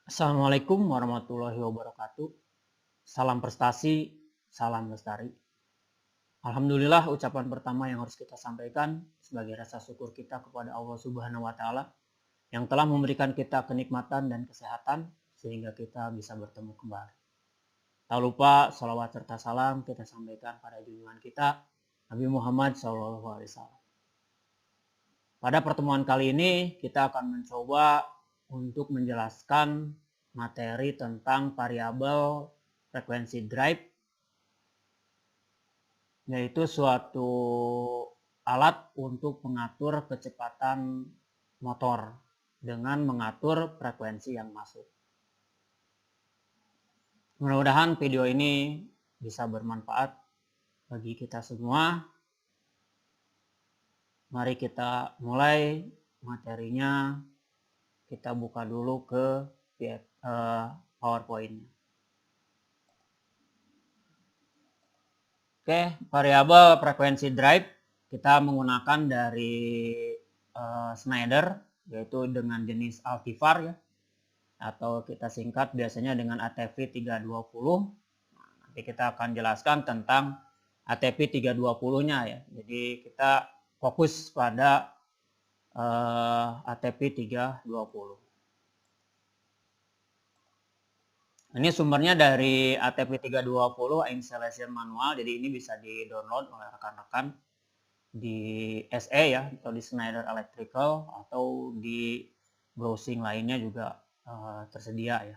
Assalamualaikum warahmatullahi wabarakatuh. Salam prestasi, salam lestari. Alhamdulillah, ucapan pertama yang harus kita sampaikan sebagai rasa syukur kita kepada Allah Subhanahu wa Ta'ala yang telah memberikan kita kenikmatan dan kesehatan sehingga kita bisa bertemu kembali. Tak lupa salawat serta salam kita sampaikan pada junjungan kita Nabi Muhammad SAW. Pada pertemuan kali ini kita akan mencoba untuk menjelaskan materi tentang variabel frekuensi drive, yaitu suatu alat untuk mengatur kecepatan motor dengan mengatur frekuensi yang masuk. Mudah-mudahan video ini bisa bermanfaat bagi kita semua. Mari kita mulai materinya. Kita buka dulu ke PowerPoint-nya. Oke, variabel frekuensi drive kita menggunakan dari Schneider, yaitu dengan jenis Altivar ya, atau kita singkat biasanya dengan ATV 320. Nanti kita akan jelaskan tentang ATV 320-nya ya. Jadi kita fokus pada ATV 320. Ini sumbernya dari ATV 320 installation manual, jadi ini bisa di-download oleh rekan-rekan di SE ya, atau di Schneider Electrical, atau di browsing lainnya juga tersedia ya.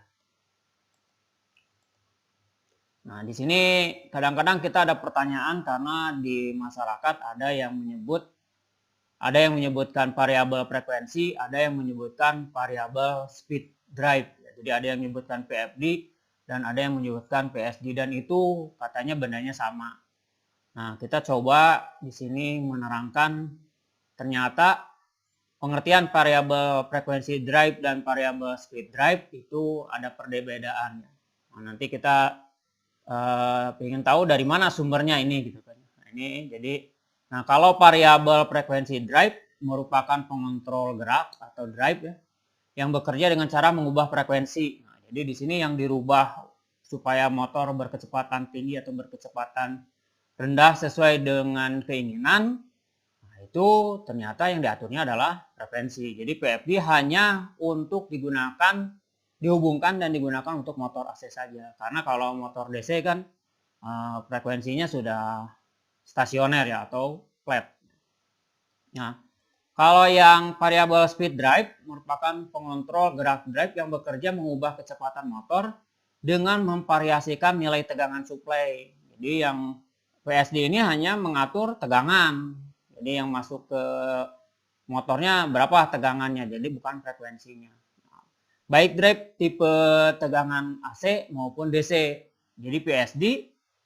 Nah, di sini kadang-kadang kita ada pertanyaan karena di masyarakat ada yang menyebutkan variabel frekuensi, ada yang menyebutkan variabel speed drive. Jadi ada yang menyebutkan PFD dan ada yang menyebutkan PSD, dan itu katanya bendanya sama. Nah, kita coba di sini menerangkan ternyata pengertian variabel frekuensi drive dan variabel speed drive itu ada perbedaannya. Nah, nanti kita ingin tahu dari mana sumbernya ini gitu kan. Nah, kalau variabel frekuensi drive merupakan pengontrol gerak atau drive ya, yang bekerja dengan cara mengubah frekuensi. Nah, jadi di sini yang dirubah supaya motor berkecepatan tinggi atau berkecepatan rendah sesuai dengan keinginan, nah itu ternyata yang diaturnya adalah frekuensi. Jadi PFD hanya untuk dihubungkan dan digunakan untuk motor AC saja. Karena kalau motor DC kan frekuensinya sudah stasioner ya, atau flat. Nah, kalau yang variabel speed drive merupakan pengontrol gerak drive yang bekerja mengubah kecepatan motor dengan memvariasikan nilai tegangan suplai. Jadi yang PSD ini hanya mengatur tegangan. Jadi yang masuk ke motornya berapa tegangannya, jadi bukan frekuensinya. Baik drive tipe tegangan AC maupun DC. Jadi PSD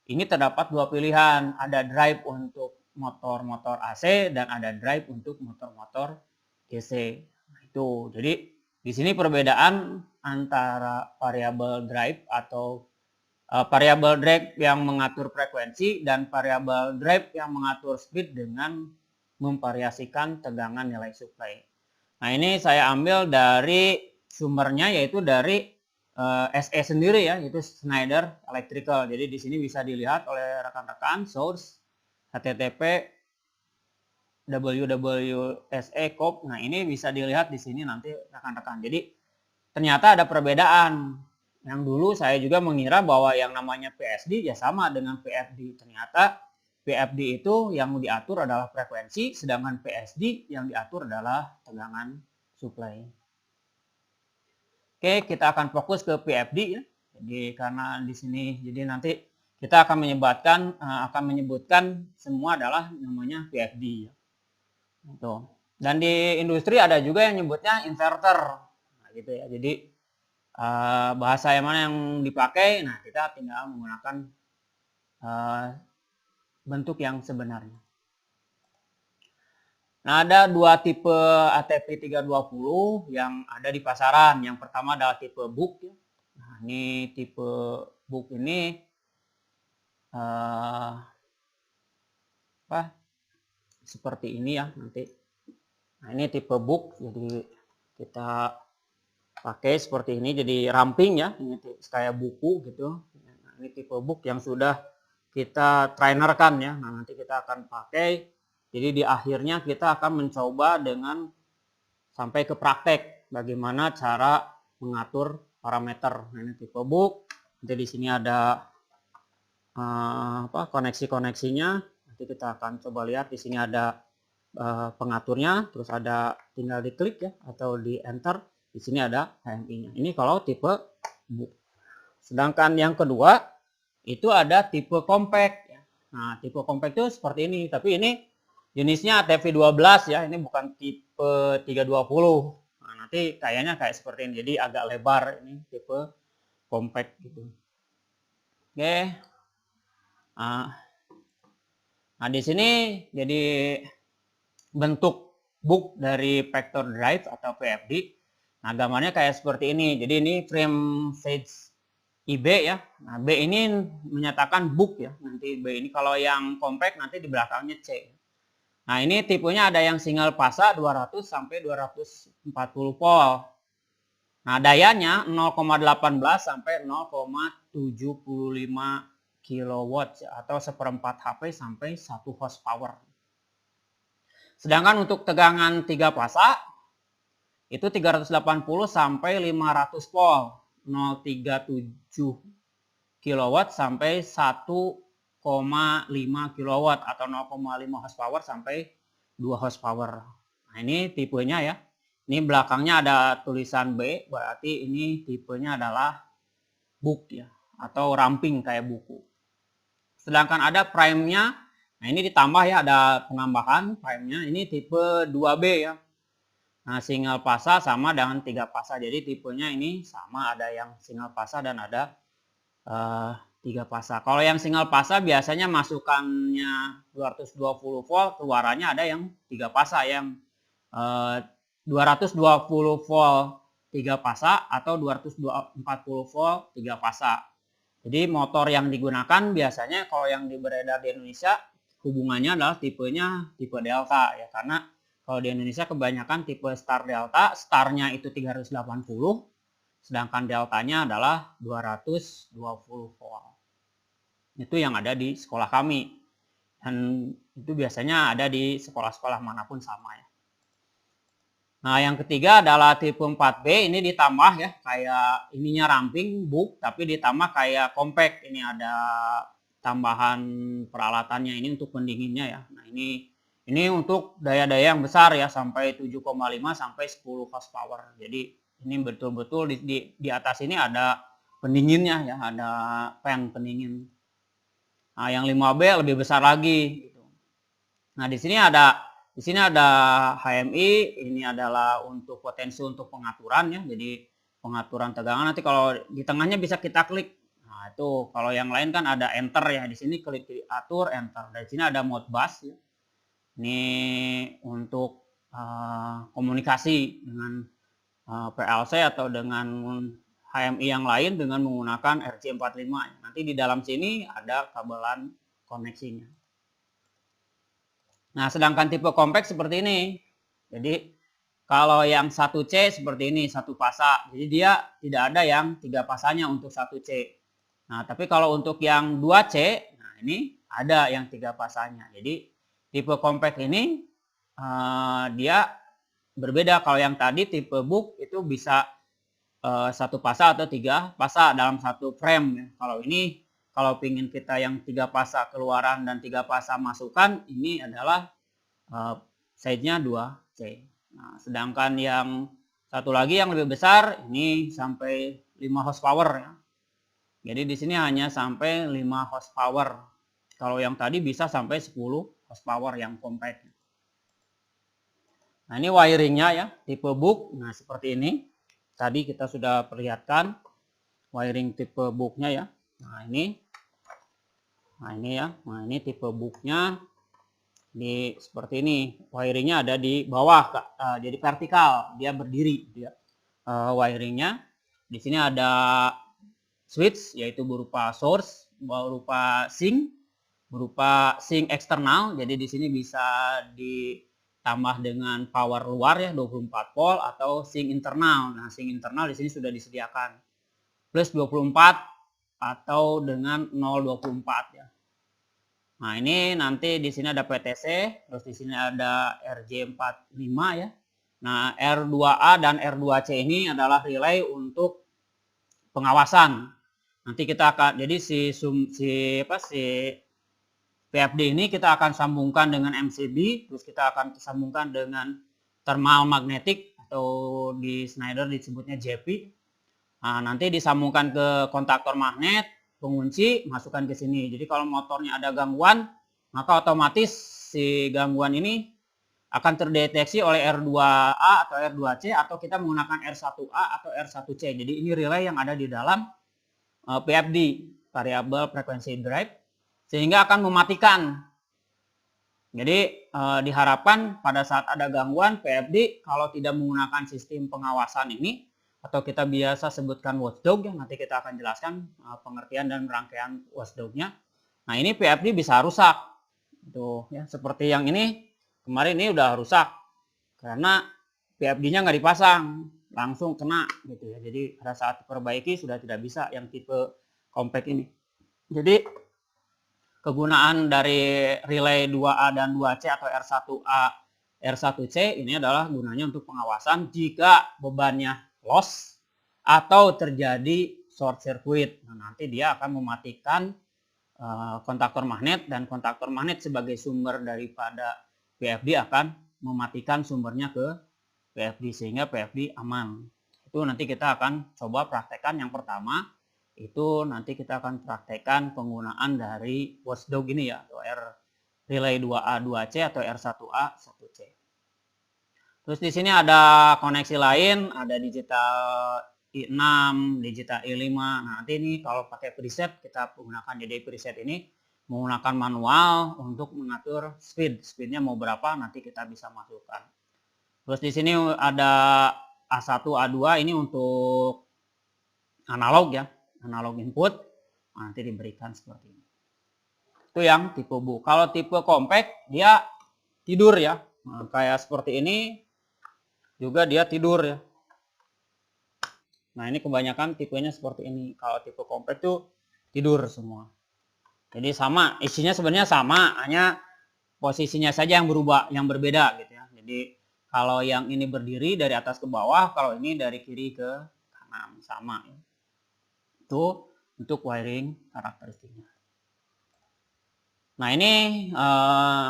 ini terdapat dua pilihan, ada drive untuk motor-motor AC dan ada drive untuk motor-motor DC. Nah, itu. Jadi di sini perbedaan antara variabel drive atau variabel drive yang mengatur frekuensi dan variabel drive yang mengatur speed dengan memvariasikan tegangan nilai suplai. Nah, ini saya ambil dari sumbernya, yaitu dari SE sendiri ya, itu Schneider Electrical. Jadi di sini bisa dilihat oleh rekan-rekan source http www.se.com. Nah, ini bisa dilihat di sini nanti rekan-rekan. Jadi ternyata ada perbedaan. Yang dulu saya juga mengira bahwa yang namanya PSD ya sama dengan PFD. Ternyata PFD itu yang diatur adalah frekuensi, sedangkan PSD yang diatur adalah tegangan suplai. Oke, kita akan fokus ke PFD ya. Jadi karena di sini jadi nanti kita akan menyebutkan semua adalah namanya PFD ya. Gitu. Dan di industri ada juga yang nyebutnya inverter. Nah, gitu ya. Jadi bahasa yang mana yang dipakai, nah kita tinggal menggunakan bentuk yang sebenarnya. Nah, ada dua tipe ATV 320 yang ada di pasaran. Yang pertama adalah tipe book. Nah, ini tipe book ini seperti ini ya nanti. Nah, ini tipe book. Jadi kita pakai seperti ini, jadi ramping ya, ini kayak buku gitu. Nah, ini tipe book yang sudah kita trainerkan ya. Nah, nanti kita akan pakai. Jadi di akhirnya kita akan mencoba dengan sampai ke praktek bagaimana cara mengatur parameter. Nah, ini tipe book. Nanti di sini ada koneksi-koneksinya. Nanti kita akan coba lihat di sini ada pengaturnya, terus ada tinggal diklik ya atau di enter. Di sini ada HMI-nya. Ini kalau tipe book. Sedangkan yang kedua itu ada tipe compact. Nah, tipe compact itu seperti ini, tapi ini jenisnya ATV12 ya. Ini bukan tipe 320. Nah, nanti kayaknya kayak seperti ini. Jadi agak lebar, ini tipe compact gitu. Oke. Nah, di sini jadi bentuk book dari Vector Drive atau VFD. Nah, gambarnya kayak seperti ini. Jadi ini frame stage IB ya. Nah, B ini menyatakan book ya. Nanti B ini kalau yang compact nanti di belakangnya C. Nah, ini tipenya ada yang single fasa 200 sampai 240 volt. Nah, dayanya 0,18 sampai 0,75 kW atau seperempat HP sampai 1 horsepower. Sedangkan untuk tegangan 3 fasa itu 380 sampai 500 volt, 0,37 kW sampai 1,5 kW atau 0,5 horsepower sampai 2 horsepower. Nah, ini tipenya ya. Ini belakangnya ada tulisan B, berarti ini tipenya adalah book ya atau ramping kayak buku. Sedangkan ada prime-nya. Nah, ini ditambah ya, ada penambahan prime-nya. Ini tipe 2B ya. Nah, single fasa sama dengan 3 fasa. Jadi tipenya ini sama, ada yang single fasa dan ada 3 fasa. Kalau yang single fasa biasanya masukannya 220 volt, keluarannya ada yang 3 fasa, yang 220 volt 3 fasa atau 240 volt 3 fasa. Jadi motor yang digunakan biasanya kalau yang beredar di Indonesia hubungannya adalah tipenya tipe delta ya, karena kalau di Indonesia kebanyakan tipe star delta, starnya itu 380, sedangkan deltanya adalah 220 volt. Itu yang ada di sekolah kami, dan itu biasanya ada di sekolah-sekolah manapun sama ya. Nah, yang ketiga adalah tipe 4B, ini ditambah ya, kayak ininya ramping book tapi ditambah kayak compact. Ini ada tambahan peralatannya ini untuk pendinginnya ya. Nah, ini untuk daya-daya yang besar ya, sampai 7,5 sampai 10 horsepower. Jadi ini betul-betul di atas ini ada pendinginnya ya, ada fan pendingin. Nah, yang 5B lebih besar lagi gitu. Nah, di sini ada HMI, ini adalah untuk potensi untuk pengaturan ya. Jadi pengaturan tegangan, nanti kalau di tengahnya bisa kita klik. Nah, itu kalau yang lain kan ada enter ya. Di sini klik atur enter. Dari sini ada mode bus ya. Ini untuk komunikasi dengan PLC atau dengan HMI yang lain dengan menggunakan RJ45. Nanti di dalam sini ada kabelan koneksinya. Nah, sedangkan tipe compact seperti ini. Jadi kalau yang 1C seperti ini, 1 fasa. Jadi dia tidak ada yang 3 fasanya untuk 1C. Nah, tapi kalau untuk yang 2C, nah ini ada yang 3 fasanya. Jadi tipe compact ini dia berbeda. Kalau yang tadi tipe book itu bisa 1 fasa atau 3 fasa dalam 1 frame. Kalau ini, kalau ingin kita yang 3 fasa keluaran dan 3 fasa masukan, ini adalah size-nya 2C. Nah, sedangkan yang satu lagi yang lebih besar ini sampai 5 horsepower ya. Jadi di sini hanya sampai 5 horsepower. Kalau yang tadi bisa sampai 10 horsepower yang compact. Nah, ini wiringnya ya, tipe book. Nah, seperti ini. Tadi kita sudah perlihatkan wiring tipe booknya ya. Nah, ini ya. Nah, ini tipe booknya seperti ini. Wiringnya ada di bawah, jadi vertikal, dia berdiri dia. Wiringnya di sini ada switch, yaitu berupa source, berupa sink eksternal. Jadi di sini bisa tambah dengan power luar ya 24 volt atau sink internal. Nah, sink internal di sini sudah disediakan plus 24 atau dengan 0,24 ya. Nah, ini nanti di sini ada PTC, terus di sini ada RJ45 ya. Nah, R2A dan R2C ini adalah relay untuk pengawasan. Nanti kita akan jadi si PFD ini kita akan sambungkan dengan MCB, terus kita akan sambungkan dengan thermal magnetic atau di Schneider disebutnya JP. Nah, nanti disambungkan ke kontaktor magnet, pengunci, masukkan ke sini. Jadi kalau motornya ada gangguan, maka otomatis si gangguan ini akan terdeteksi oleh R2A atau R2C atau kita menggunakan R1A atau R1C. Jadi ini relay yang ada di dalam PFD, variable frequency drive, sehingga akan mematikan. Jadi diharapkan pada saat ada gangguan PFD kalau tidak menggunakan sistem pengawasan ini atau kita biasa sebutkan watchdog ya, nanti kita akan jelaskan pengertian dan rangkaian watchdognya. Nah, ini PFD bisa rusak. Tuh ya, seperti yang ini kemarin ini udah rusak karena PFD-nya nggak dipasang, langsung kena gitu ya. Jadi pada saat diperbaiki sudah tidak bisa yang tipe compact ini. Jadi kegunaan dari relay 2A dan 2C atau R1A, R1C ini adalah gunanya untuk pengawasan jika bebannya loss atau terjadi short circuit. Nah, nanti dia akan mematikan kontaktor magnet dan kontaktor magnet sebagai sumber daripada PFD akan mematikan sumbernya ke PFD sehingga PFD aman. Itu nanti kita akan coba praktekkan. Yang pertama itu nanti kita akan praktekkan penggunaan dari watchdog ini ya, atau relay 2A 2C atau R1A 1C. Terus di sini ada koneksi lain, ada digital I6, digital I5. Nah, nanti ini kalau pakai preset kita menggunakan jadi preset ini menggunakan manual untuk mengatur speednya mau berapa nanti kita bisa masukkan. Terus di sini ada A1 A2 ini untuk analog ya, analog input. Nanti diberikan seperti ini. Itu yang tipe bu. Kalau tipe compact dia tidur ya, nah, kayak seperti ini juga dia tidur ya. Nah, ini kebanyakan tipenya seperti ini. Kalau tipe compact tuh tidur semua. Jadi sama, isinya sebenarnya sama, hanya posisinya saja yang berubah, yang berbeda gitu ya. Jadi kalau yang ini berdiri dari atas ke bawah, kalau ini dari kiri ke kanan, sama ya. Itu untuk wiring karakteristiknya. Nah, ini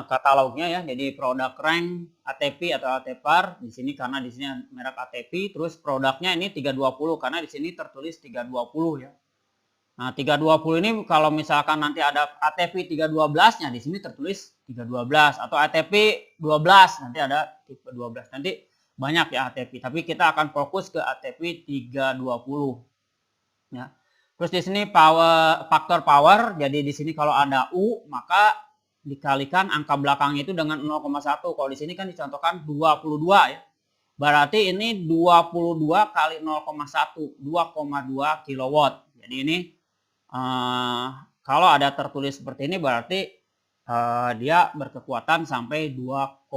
katalognya ya. Jadi produk rank ATP atau ATPAR di sini karena di sini merek ATP, terus produknya ini 320 karena di sini tertulis 320 ya. Nah, 320 ini kalau misalkan nanti ada ATP 312-nya di sini tertulis 312 atau ATP 12 nanti ada tipe 12. Nanti banyak ya ATP, tapi kita akan fokus ke ATP 320 ya. Terus di sini faktor power, jadi di sini kalau ada U maka dikalikan angka belakangnya itu dengan 0,1. Kalau di sini kan dicontohkan 22 ya. Berarti ini 22 kali 0,1, 2,2 kW. Jadi ini kalau ada tertulis seperti ini berarti dia berkekuatan sampai 2,2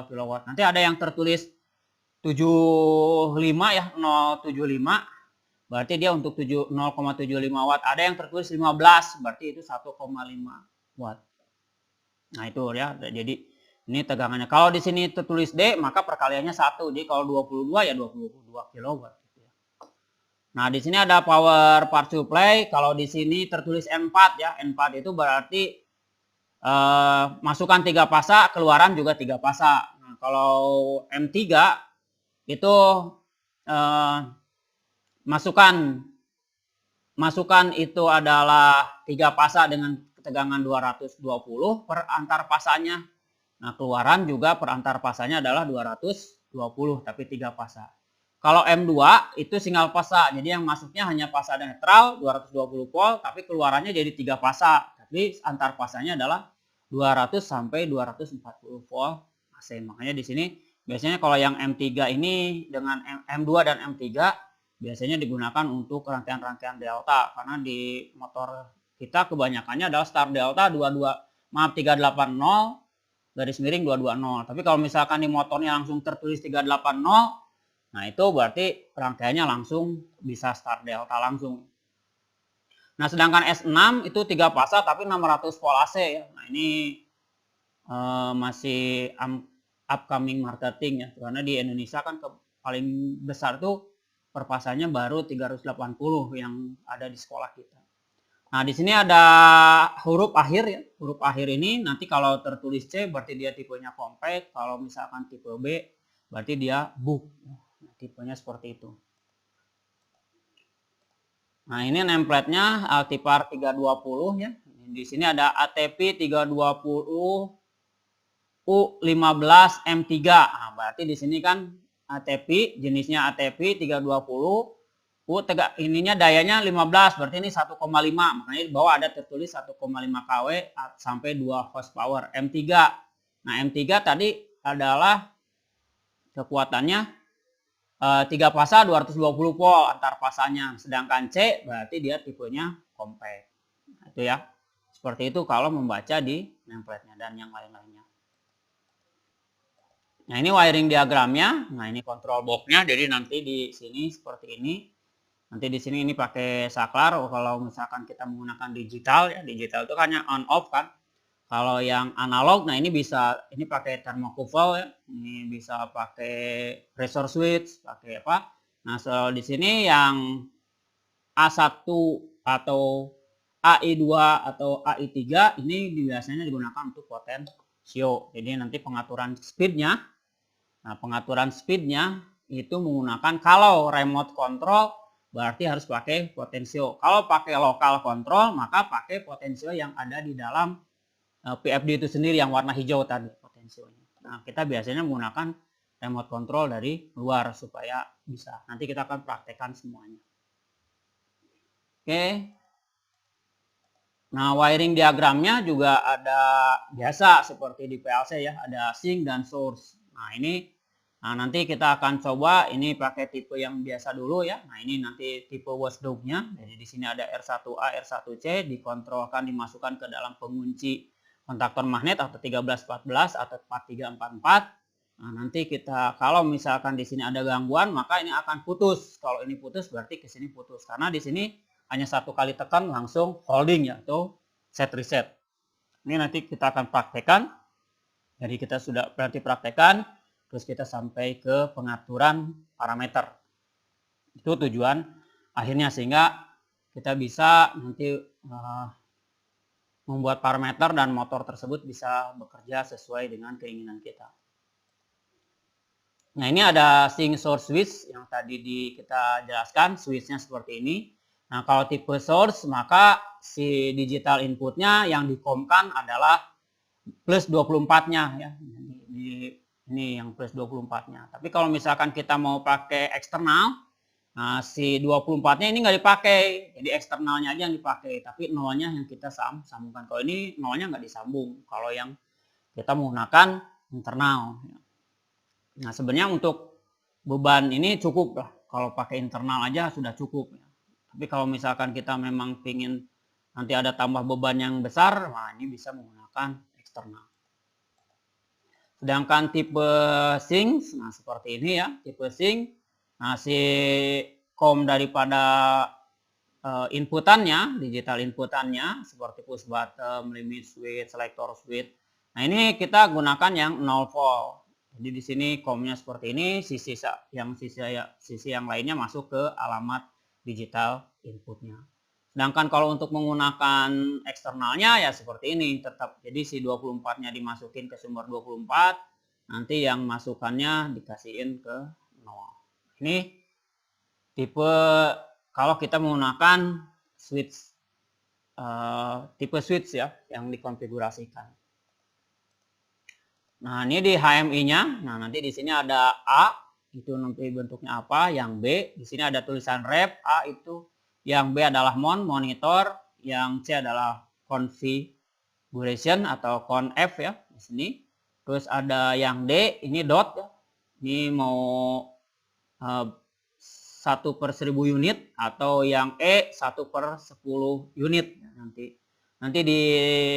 kW. Nanti ada yang tertulis 75 ya, 075. Berarti dia untuk 0,75 watt. Ada yang tertulis 15, berarti itu 1,5 watt. Nah, itu ya. Jadi ini tegangannya. Kalau di sini tertulis D, maka perkaliannya 1. Jadi kalau 22 ya 22 kW. Nah, di sini ada power part supply. Kalau di sini tertulis N4 ya. N4 itu berarti masukan 3 pasa, keluaran juga 3 pasa. Nah, kalau M3 itu masukan itu adalah 3 pasa dengan ketegangan 220 per antar pasanya. Nah, keluaran juga per antar pasanya adalah 220 tapi 3 pasa. Kalau M2 itu single pasa. Jadi yang masuknya hanya pasa netral 220 volt tapi keluarannya jadi 3 pasa. Tapi antar pasanya adalah 200 sampai 240 volt AC. Makanya di sini biasanya kalau yang M3 ini dengan M2 dan M3 biasanya digunakan untuk rangkaian-rangkaian delta karena di motor kita kebanyakannya adalah start delta 380 garis miring 220. Tapi kalau misalkan di motornya langsung tertulis 380, nah itu berarti rangkaiannya langsung bisa start delta langsung. Nah sedangkan S6 itu 3 fasa tapi 600 volt AC ya. Nah ini masih upcoming marketing ya, karena di Indonesia kan paling besar tuh per pasanya baru 380 yang ada di sekolah kita. Nah di sini ada huruf akhir ya, huruf akhir ini nanti kalau tertulis C berarti dia tipenya compact, kalau misalkan tipe B berarti dia book. Nah, tipenya seperti itu. Nah ini nameplate-nya Altipar 320 ya. Di sini ada ATP 320 U15 M3. Nah, berarti di sini kan ATP, jenisnya ATP 320. Ininya dayanya 15, berarti ini 1,5. Makanya di bawah ada tertulis 1,5 kW sampai 2 horsepower. M3. Nah, M3 tadi adalah kekuatannya 3 fasa 220 volt antar fasanya. Sedangkan C berarti dia tipenya compact. Nah, itu ya. Seperti itu kalau membaca di nameplate-nya dan yang lain-lainnya. Nah, ini wiring diagramnya. Nah, ini control box-nya. Jadi nanti di sini seperti ini. Nanti di sini ini pakai saklar. Kalau misalkan kita menggunakan digital ya, digital itu hanya on off kan. Kalau yang analog, nah ini bisa, ini pakai thermocouple ya. Ini bisa pakai pressure switch, pakai apa? Nah, so di sini yang A1 atau AI2 atau AI3 ini biasanya digunakan untuk potensio. Jadi nanti pengaturan speednya. Nah, pengaturan speednya itu menggunakan, kalau remote control berarti harus pakai potensio. Kalau pakai local control maka pakai potensio yang ada di dalam PFD itu sendiri yang warna hijau tadi potensionya. Nah, kita biasanya menggunakan remote control dari luar supaya bisa. Nanti kita akan praktekkan semuanya. Oke. Nah, wiring diagramnya juga ada biasa seperti di PLC ya, ada sink dan source. Nah, ini nanti kita akan coba ini pakai tipe yang biasa dulu ya. Nah, ini nanti tipe watchdog-nya. Jadi di sini ada R1A, R1C, dikontrolkan dimasukkan ke dalam pengunci kontaktor magnet atau 1314 atau 4344. Nah, nanti kita kalau misalkan di sini ada gangguan maka ini akan putus. Kalau ini putus berarti ke sini putus. Karena di sini hanya satu kali tekan langsung holding ya, atau set reset. Ini nanti kita akan praktekkan. Jadi kita sudah berarti praktekkan, terus kita sampai ke pengaturan parameter. Itu tujuan akhirnya, sehingga kita bisa nanti membuat parameter dan motor tersebut bisa bekerja sesuai dengan keinginan kita. Nah, ini ada sync source switch yang tadi kita jelaskan, switchnya seperti ini. Nah, kalau tipe source maka si digital inputnya yang dikomkan adalah plus 24-nya ya. Ini yang plus 24-nya. Tapi kalau misalkan kita mau pakai eksternal, nah si 24-nya ini nggak dipakai. Jadi eksternalnya aja yang dipakai, tapi nolnya yang kita sambungkan. Kalau ini nolnya nggak disambung. Kalau yang kita menggunakan internal. Nah, sebenarnya untuk beban ini cukup lah. Kalau pakai internal aja sudah cukup. Tapi kalau misalkan kita memang ingin nanti ada tambah beban yang besar, nah ini bisa menggunakan eksternal. Sedangkan tipe sync, nah seperti ini ya, tipe sync. Nah, si COM daripada inputannya, digital inputannya seperti push button, limit switch, selector switch. Nah, ini kita gunakan yang 0 volt. Jadi di sini COM-nya seperti ini, sisi yang lainnya masuk ke alamat digital inputnya. Sedangkan kalau untuk menggunakan eksternalnya ya seperti ini tetap. Jadi si 24-nya dimasukin ke sumber 24, nanti yang masukannya dikasihin ke 0. Ini tipe kalau kita menggunakan switch tipe switch ya yang dikonfigurasikan. Nah, ini di HMI-nya. Nah, nanti di sini ada A, itu nanti bentuknya apa, yang B di sini ada tulisan rep. A itu, yang B adalah monitor, yang C adalah configuration atau conf ya di sini. Terus ada yang D ini dot ya, ini mau 1/1000 unit, atau yang E 1/10 unit ya, nanti di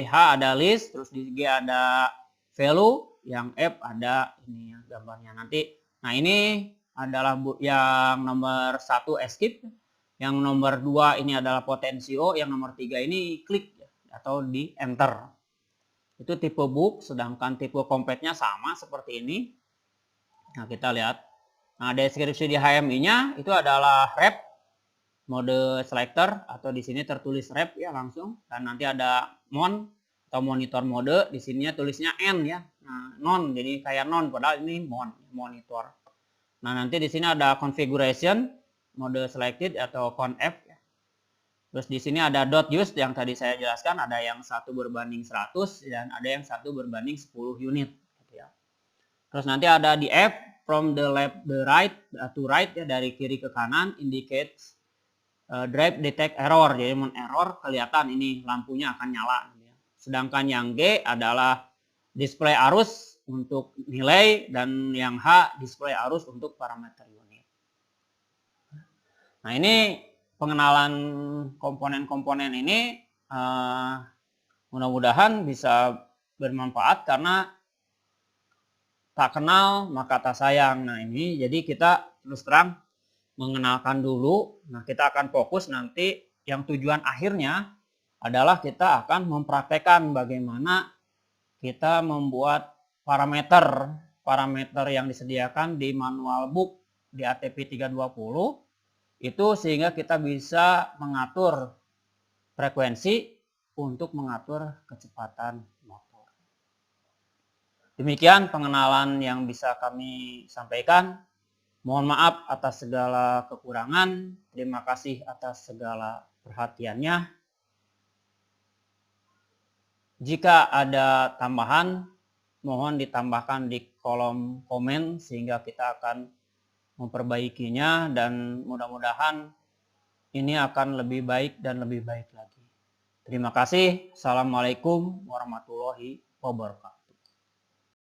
H ada list, terus di G ada value, yang F ada ini ya gambarnya nanti. Nah, ini adalah yang nomor 1 escape, yang nomor 2 ini adalah potensio, yang nomor 3 ini klik atau di enter. Itu tipe book, sedangkan tipe compactnya sama seperti ini. Nah, kita lihat. Nah, deskripsi di HMI-nya itu adalah wrap mode selector, atau di sini tertulis wrap ya langsung, dan nanti ada mon atau monitor mode, di sininya tulisnya N ya. Nah, non, jadi kayak non padahal ini monitor. Nah, nanti di sini ada configuration mode selected atau conf ya. Terus di sini ada dot use yang tadi saya jelaskan, ada yang 1 berbanding 100 dan ada yang 1 berbanding 10 unit gitu ya. Terus nanti ada di F, from the left the right to right ya, dari kiri ke kanan, indicates drive detect error, jadi error kelihatan ini lampunya akan nyala ya. Sedangkan yang G adalah display arus untuk nilai, dan yang H display arus untuk parameter unit. Nah, ini pengenalan komponen-komponen ini mudah-mudahan bisa bermanfaat, karena tak kenal maka tak sayang. Nah, ini jadi kita terus terang mengenalkan dulu. Nah, kita akan fokus nanti yang tujuan akhirnya adalah kita akan mempraktekkan bagaimana kita membuat parameter yang disediakan di manual book di ATP 320 itu, sehingga kita bisa mengatur frekuensi untuk mengatur kecepatan motor. Demikian pengenalan yang bisa kami sampaikan. Mohon maaf atas segala kekurangan. Terima kasih atas segala perhatiannya. Jika ada tambahan, mohon ditambahkan di kolom komen sehingga kita akan memperbaikinya, dan mudah-mudahan ini akan lebih baik dan lebih baik lagi. Terima kasih. Assalamualaikum warahmatullahi wabarakatuh.